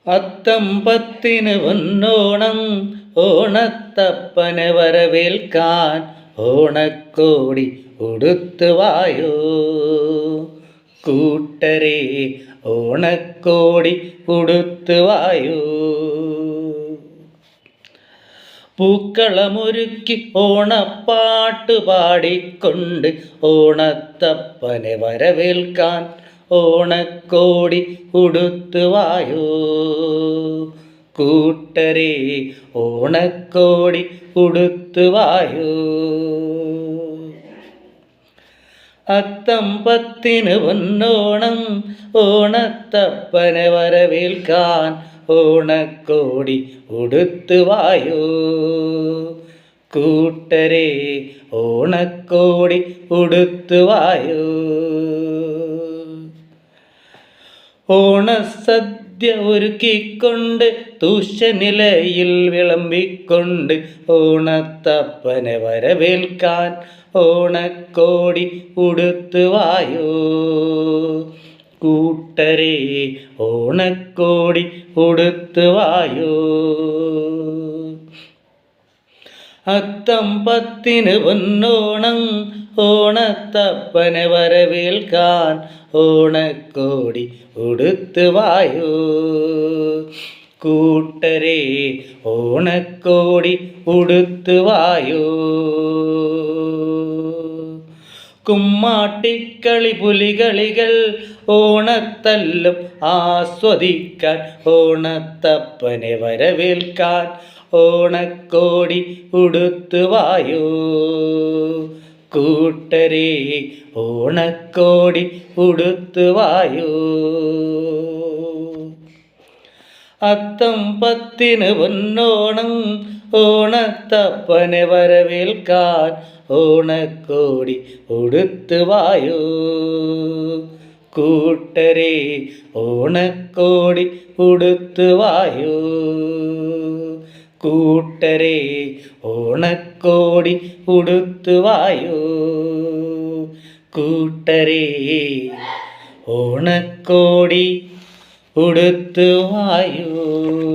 അത്തം പത്തിന് പൊന്നോണം, ഓണത്തപ്പനെ വരവേൽക്കാൻ ഓണക്കോടി ഉടുത്തു വായോ കൂട്ടരെ, ഓണക്കോടി ഉടുത്തു വായോ. പൂക്കളമൊരുക്കി ഓണപ്പാട്ട് പാടിക്കൊണ്ട് ഓണത്തപ്പനെ വരവേൽക്കാൻ ഓണക്കോടി ഉടുത്തു വായോ കൂട്ടരെ, ഓണക്കോടി ഉടുത്തു വായോ. അത്തം പത്തിന് പൊന്നോണം, ഓണത്തപ്പനെ വരവേൽക്കാൻ ഓണക്കോടി ഉടുത്തു വായോ കൂട്ടരെ, ഓണക്കോടി ഉടുത്തു വായോ. ഓണസദ്യ ഒരുക്കിക്കൊണ്ട് തുഷനിലയിൽ വിളമ്പിക്കൊണ്ട് ഓണത്തപ്പനെ വരവേൽക്കാൻ ഓണക്കോടി ഉടുത്തു വായോ കൂട്ടരെ, ഓണക്കോടി ഉടുത്തു വായോ. അത്തം പത്തിന് പൊന്നോണം, ഓണത്തപ്പനെ വരവേൽക്കാൻ ഓണക്കോടി ഉടുത്തു വായോ കൂട്ടരെ, ഓണക്കോടി ഉടുത്തു വായോ. കുമ്മാട്ടിക്കളി പുലികളികൾ ഓണത്തല്ലും ആസ്വദിക്കാൻ ഓണത്തപ്പനെ വരവേൽക്കാൻ ഓണക്കോടി ഉടുത്തു വായോ കൂട്ടരെ, ഓണക്കോടി ഉടുത്തു വായോ. അത്തം പത്തിന് പൊന്നോണം, ഓണത്തപ്പനെ വരവേൽക്കാൻ ഓണക്കോടി ഉടുത്തു വായോ കൂട്ടരെ, ഓണക്കോടി ഉടുത്തു വായോ കൂട്ടരെ, ഓണക്കോടി ഉടുത്തു വായോ കൂട്ടരെ, ഓണക്കോടി ഉടുത്തു വായോ.